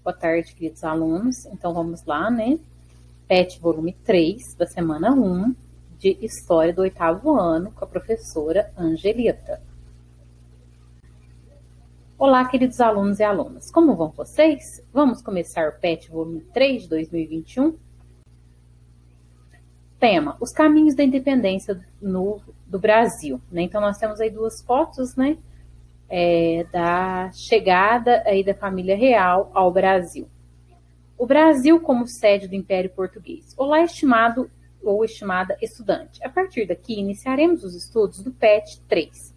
Boa tarde, queridos alunos. Então, vamos lá, né? PET, volume 3, da semana 1, de História do 8º ano, com a professora Angelita. Olá, queridos alunos e alunas. Como vão vocês? Vamos começar o PET, volume 3, de 2021? Tema: os caminhos da independência do Brasil. Né? Então, nós temos aí duas fotos, né? Da chegada aí da família real ao Brasil. O Brasil como sede do Império Português. Olá, estimado ou estimada estudante. A partir daqui, iniciaremos os estudos do PET 3.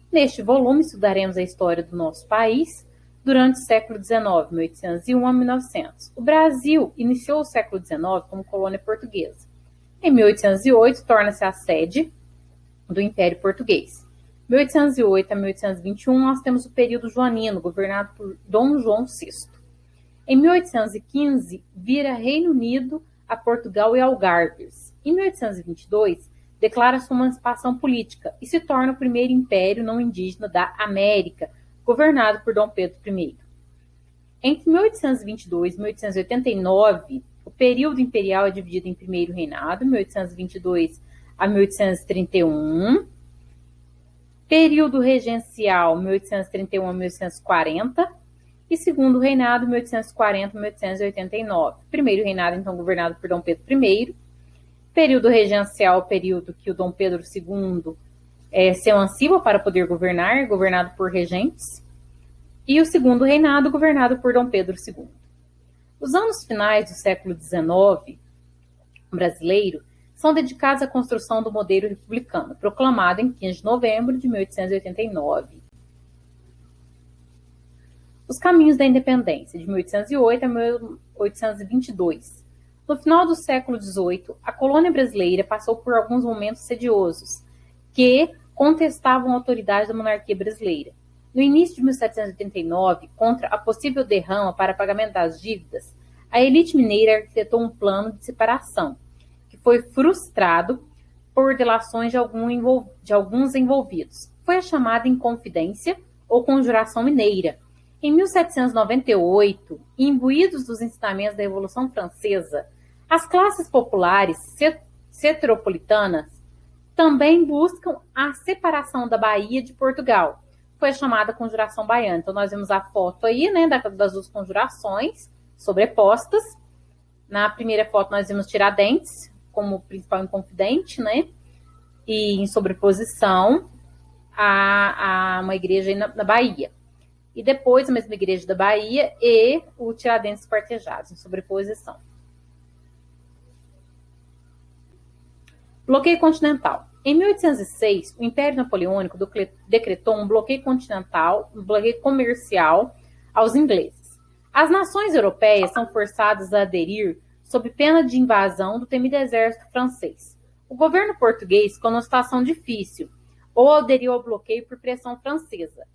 Neste volume, estudaremos a história do nosso país durante o século XIX, 1801 a 1900. O Brasil iniciou o século XIX como colônia portuguesa. Em 1808, torna-se a sede do Império Português. 1808 a 1821, nós temos o período joanino, governado por Dom João VI. Em 1815, vira Reino Unido a Portugal e Algarves. Em 1822, declara sua emancipação política e se torna o primeiro império não indígena da América, governado por Dom Pedro I. Entre 1822 e 1889, o período imperial é dividido em primeiro reinado, 1822 a 1831, período regencial, 1831 a 1840, e segundo reinado, 1840 a 1889. Primeiro reinado, então, governado por Dom Pedro I. Período regencial, período que o Dom Pedro II se emancipa para poder governar, governado por regentes. E o segundo reinado, governado por Dom Pedro II. Os anos finais do século XIX brasileiro são dedicados à construção do modelo republicano, proclamado em 15 de novembro de 1889. Os caminhos da independência, de 1808 a 1822. No final do século XVIII, a colônia brasileira passou por alguns momentos sediosos, que contestavam a autoridade da monarquia brasileira. No início de 1789, contra a possível derrama para pagamento das dívidas, a elite mineira arquitetou um plano de separação, que foi frustrado por delações de alguns envolvidos. Foi a chamada Inconfidência ou Conjuração Mineira. Em 1798, imbuídos dos ensinamentos da Revolução Francesa, as classes populares seteropolitanas também buscam a separação da Bahia de Portugal. Foi a chamada Conjuração Baiana. Então, nós vemos a foto aí, né, das duas conjurações sobrepostas. Na primeira foto, nós vemos Tiradentes como principal inconfidente, né, e em sobreposição a uma igreja na Bahia. E depois a mesma igreja da Bahia e o Tiradentes Quartejados, em sobreposição. Bloqueio continental. Em 1806, o Império Napoleônico decretou um bloqueio continental, um bloqueio comercial aos ingleses. As nações europeias são forçadas a aderir sob pena de invasão do temido exército francês. O governo português ficou numa situação difícil, ou aderiu ao bloqueio por pressão francesa,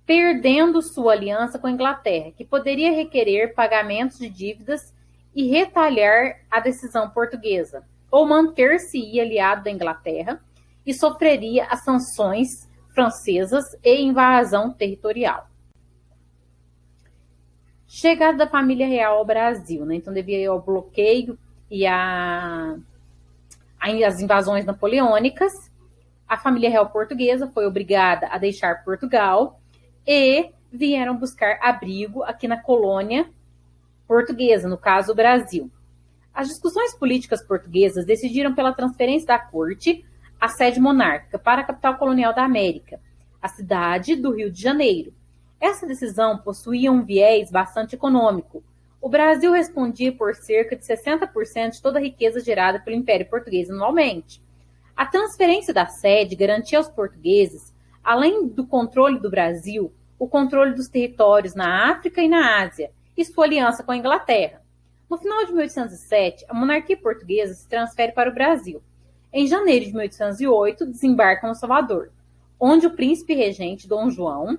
perdendo sua aliança com a Inglaterra, que poderia requerer pagamentos de dívidas e retalhar a decisão portuguesa, ou manter-se aliado da Inglaterra e sofreria as sanções francesas e invasão territorial. Chegada da família real ao Brasil, né? Então, devido ao bloqueio e as invasões napoleônicas, a família real portuguesa foi obrigada a deixar Portugal e vieram buscar abrigo aqui na colônia portuguesa, no caso o Brasil. As discussões políticas portuguesas decidiram pela transferência da corte à sede monárquica para a capital colonial da América, a cidade do Rio de Janeiro. Essa decisão possuía um viés bastante econômico. O Brasil respondia por cerca de 60% de toda a riqueza gerada pelo Império Português anualmente. A transferência da sede garantia aos portugueses, além do controle do Brasil, o controle dos territórios na África e na Ásia, e sua aliança com a Inglaterra. No final de 1807, a monarquia portuguesa se transfere para o Brasil. Em janeiro de 1808, desembarca no Salvador, onde o príncipe regente Dom João,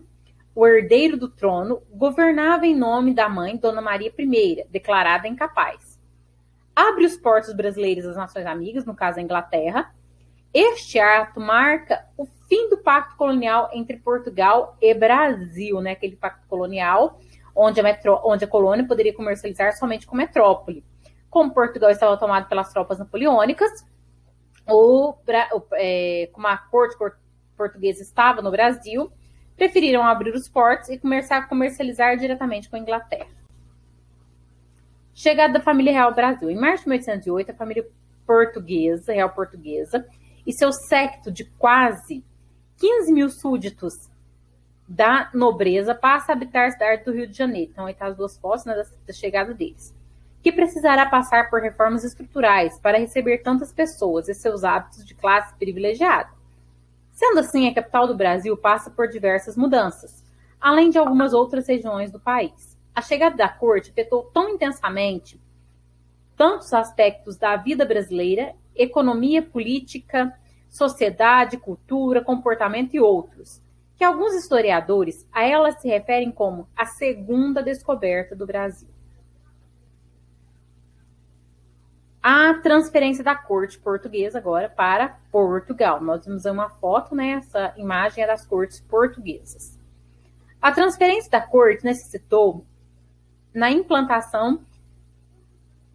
o herdeiro do trono, governava em nome da mãe Dona Maria I, declarada incapaz. Abre os portos brasileiros às nações amigas, no caso a Inglaterra. Este ato marca o fim do pacto colonial entre Portugal e Brasil, né? Aquele pacto colonial onde a colônia poderia comercializar somente com metrópole. Como Portugal estava tomado pelas tropas napoleônicas, como a corte portuguesa estava no Brasil, preferiram abrir os portos e começar a comercializar diretamente com a Inglaterra. Chegada da família real ao Brasil. Em março de 1808, a família real portuguesa, e seu séquito de quase 15 mil súditos da nobreza passa a habitar a cidade do Rio de Janeiro. Então, aí está as duas fotos, né, da chegada deles. Que precisará passar por reformas estruturais para receber tantas pessoas e seus hábitos de classe privilegiada. Sendo assim, a capital do Brasil passa por diversas mudanças, além de algumas outras regiões do país. A chegada da corte afetou tão intensamente tantos aspectos da vida brasileira, economia, política, sociedade, cultura, comportamento e outros, que alguns historiadores a ela se referem como a segunda descoberta do Brasil. A transferência da corte portuguesa agora para Portugal. Nós vimos uma foto, né? Essa imagem é das cortes portuguesas. A transferência da corte necessitou na implantação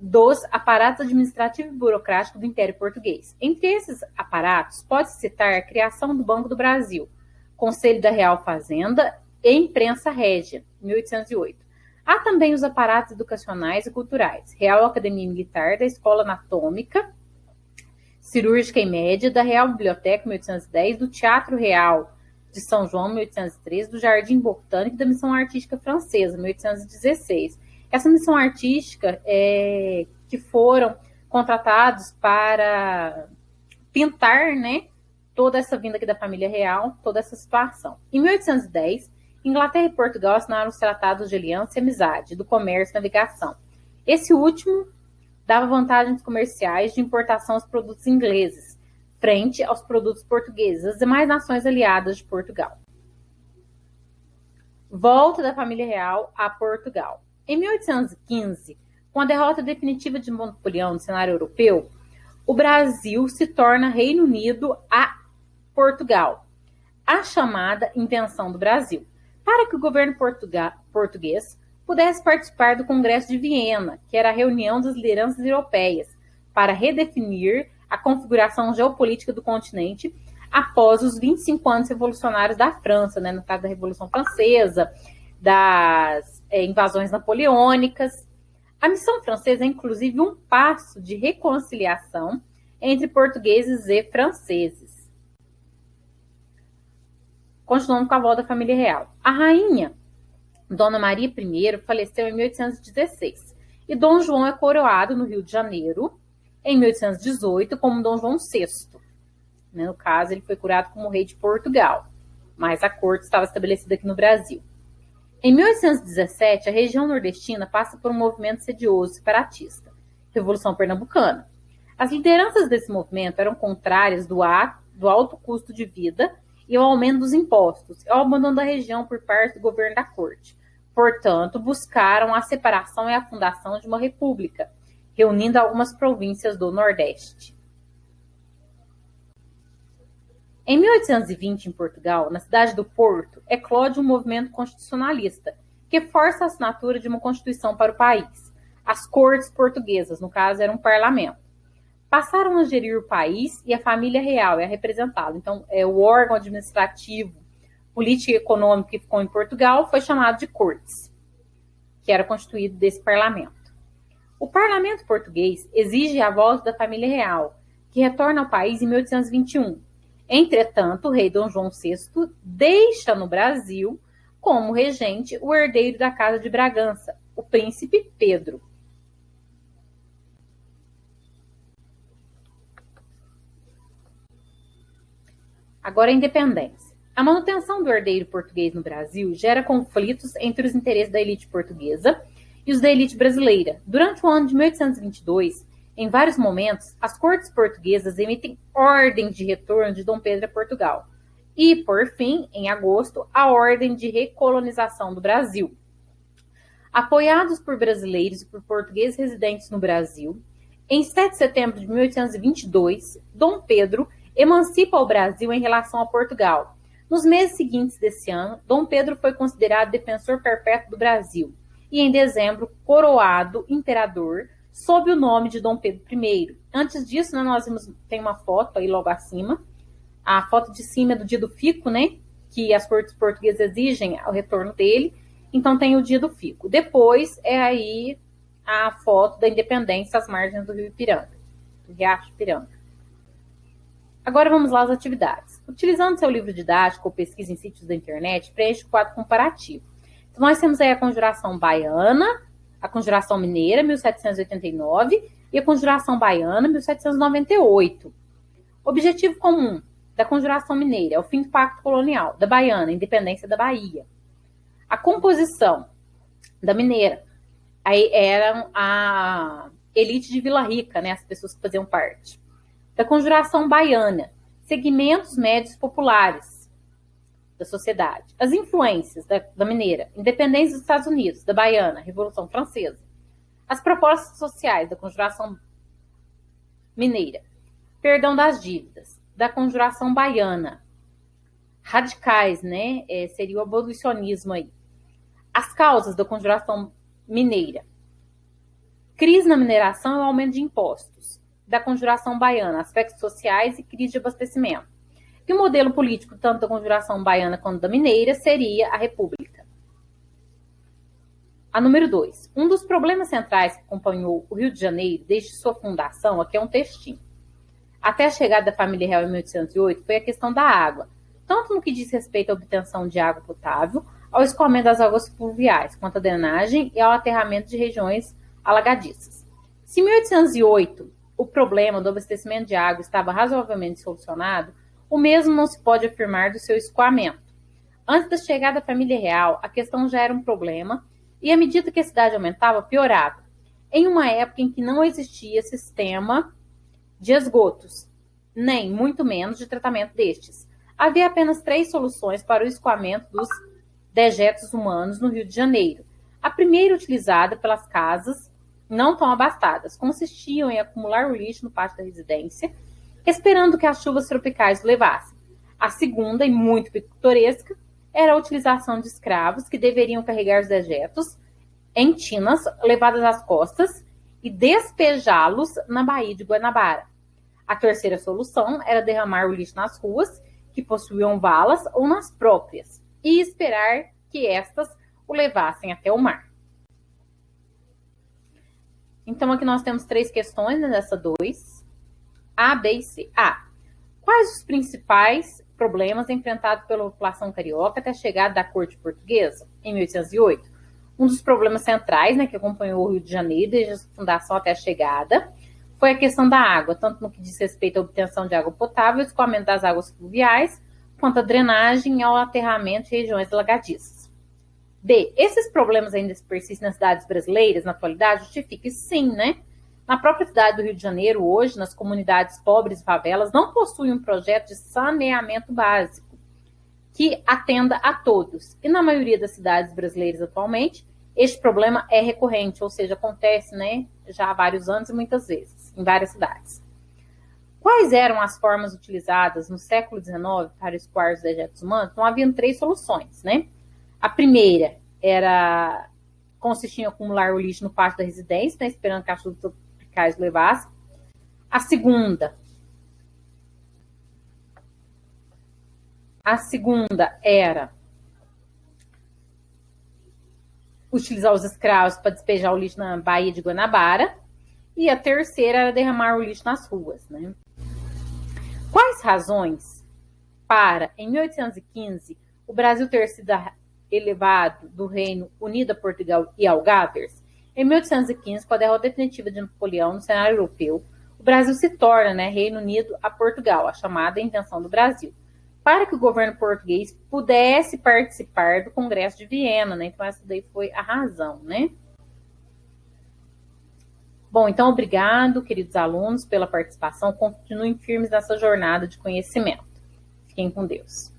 dos aparatos administrativo e burocrático do Império Português. Entre esses aparatos, pode-se citar a criação do Banco do Brasil, Conselho da Real Fazenda e Imprensa Régia, 1808. Há também os aparatos educacionais e culturais, Real Academia Militar, da Escola Anatômica, Cirúrgica e Média, da Real Biblioteca, 1810, do Teatro Real de São João, 1813, do Jardim Botânico e da Missão Artística Francesa, 1816. Essa missão artística que foram contratados para pintar, né, toda essa vinda aqui da família real, toda essa situação. Em 1810, Inglaterra e Portugal assinaram os tratados de aliança e amizade, do comércio e navegação. Esse último dava vantagens comerciais de importação aos produtos ingleses, frente aos produtos portugueses, as demais nações aliadas de Portugal. Volta da família real a Portugal. Em 1815, com a derrota definitiva de Napoleão no cenário europeu, o Brasil se torna Reino Unido a Portugal, a chamada Invenção do Brasil, para que o governo português pudesse participar do Congresso de Viena, que era a reunião das lideranças europeias, para redefinir a configuração geopolítica do continente após os 25 anos revolucionários da França, né, no caso da Revolução Francesa, das invasões napoleônicas. A missão francesa é, inclusive, um passo de reconciliação entre portugueses e franceses. Continuando com a volta da família real. A rainha Dona Maria I faleceu em 1816 e Dom João é coroado no Rio de Janeiro em 1818 como Dom João VI. No caso, ele foi coroado como rei de Portugal, mas a corte estava estabelecida aqui no Brasil. Em 1817, a região nordestina passa por um movimento sedioso separatista, Revolução Pernambucana. As lideranças desse movimento eram contrárias do alto custo de vida e ao aumento dos impostos, e ao abandono da região por parte do governo da corte. Portanto, buscaram a separação e a fundação de uma república, reunindo algumas províncias do Nordeste. Em 1820, em Portugal, na cidade do Porto, eclode um movimento constitucionalista que força a assinatura de uma constituição para o país. As cortes portuguesas, no caso, eram um parlamento. Passaram a gerir o país e a família real é representada. Então, o órgão administrativo, político e econômico que ficou em Portugal foi chamado de cortes, que era constituído desse parlamento. O parlamento português exige a volta da família real, que retorna ao país em 1821. Entretanto, o rei Dom João VI deixa no Brasil como regente o herdeiro da Casa de Bragança, o príncipe Pedro. Agora a independência. A manutenção do herdeiro português no Brasil gera conflitos entre os interesses da elite portuguesa e os da elite brasileira. Durante o ano de 1822, em vários momentos, as cortes portuguesas emitem ordem de retorno de Dom Pedro a Portugal. E, por fim, em agosto, a ordem de recolonização do Brasil. Apoiados por brasileiros e por portugueses residentes no Brasil, em 7 de setembro de 1822, Dom Pedro emancipa o Brasil em relação a Portugal, Nos meses seguintes desse ano, Dom Pedro foi considerado defensor perpétuo do Brasil e, em dezembro, coroado imperador sob o nome de Dom Pedro I. Antes disso, né, nós vimos, tem uma foto aí logo acima. A foto de cima é do dia do fico, né? Que as cortes portuguesas exigem o retorno dele. Então tem o dia do fico. Depois é aí a foto da independência às margens do rio Ipiranga, do Riacho Ipiranga. Agora vamos lá às atividades. Utilizando seu livro didático ou pesquisa em sítios da internet, preencha o quadro comparativo. Então nós temos aí a conjuração baiana, a conjuração mineira, 1789, e a conjuração baiana, 1798. Objetivo comum da conjuração mineira é o fim do pacto colonial, da baiana, a independência da Bahia. A composição da mineira, aí eram a elite de Vila Rica, né, as pessoas que faziam parte. Da conjuração baiana, segmentos médios populares da sociedade. As influências da mineira, independência dos Estados Unidos, da baiana, Revolução Francesa. As propostas sociais da conjuração mineira, perdão das dívidas, da conjuração baiana, radicais, né? Seria o abolicionismo aí. As causas da conjuração mineira, crise na mineração e o aumento de impostos. Da conjuração baiana, aspectos sociais e crise de abastecimento. E o modelo político, tanto da conjuração baiana quanto da mineira, seria a república. A número 2. Um dos problemas centrais que acompanhou o Rio de Janeiro desde sua fundação, aqui é um textinho, até a chegada da família real em 1808, foi a questão da água, tanto no que diz respeito à obtenção de água potável, ao escoamento das águas fluviais, quanto à drenagem e ao aterramento de regiões alagadiças. Se em 1808 o problema do abastecimento de água estava razoavelmente solucionado, o mesmo não se pode afirmar do seu escoamento. Antes da chegada da família real, a questão já era um problema e, à medida que a cidade aumentava, piorava. Em uma época em que não existia sistema de esgotos, nem, muito menos, de tratamento destes. Havia apenas 3 soluções para o escoamento dos dejetos humanos no Rio de Janeiro. A primeira, utilizada pelas casas não tão abastadas, consistiam em acumular o lixo no pátio da residência, esperando que as chuvas tropicais o levassem. A segunda, e muito pitoresca, era a utilização de escravos que deveriam carregar os dejetos em tinas levadas às costas e despejá-los na Baía de Guanabara. A terceira solução era derramar o lixo nas ruas, que possuíam valas, ou nas próprias, e esperar que estas o levassem até o mar. Então, aqui nós temos 3 questões, né, dessa 2. A, B e C. A. Quais os principais problemas enfrentados pela população carioca até a chegada da corte portuguesa, em 1808? Um dos problemas centrais, né, que acompanhou o Rio de Janeiro desde a fundação até a chegada, foi a questão da água, tanto no que diz respeito à obtenção de água potável, escoamento das águas fluviais, quanto à drenagem e ao aterramento de regiões alagadiças. B. Esses problemas ainda persistem nas cidades brasileiras na atualidade? Justifica sim, né? Na própria cidade do Rio de Janeiro, hoje, nas comunidades pobres e favelas, não possui um projeto de saneamento básico que atenda a todos. E na maioria das cidades brasileiras atualmente, este problema é recorrente, ou seja, acontece, né, já há vários anos e muitas vezes, em várias cidades. Quais eram as formas utilizadas no século XIX para escoar os dejetos humanos? Então, haviam 3 soluções, né? A primeira consistia em acumular o lixo no pátio da residência, né, esperando que as chuvas tropicais levassem. A segunda era utilizar os escravos para despejar o lixo na Baía de Guanabara. E a terceira era derramar o lixo nas ruas, né? Quais razões para, em 1815, o Brasil ter sido elevado do Reino Unido a Portugal e Algáveres? Em 1815, com a derrota definitiva de Napoleão no cenário europeu, o Brasil se torna, né, Reino Unido a Portugal, a chamada Invenção do Brasil, para que o governo português pudesse participar do Congresso de Viena, né? Então essa daí foi a razão, né? Bom, então obrigado, queridos alunos, pela participação. Continuem firmes nessa jornada de conhecimento. Fiquem com Deus.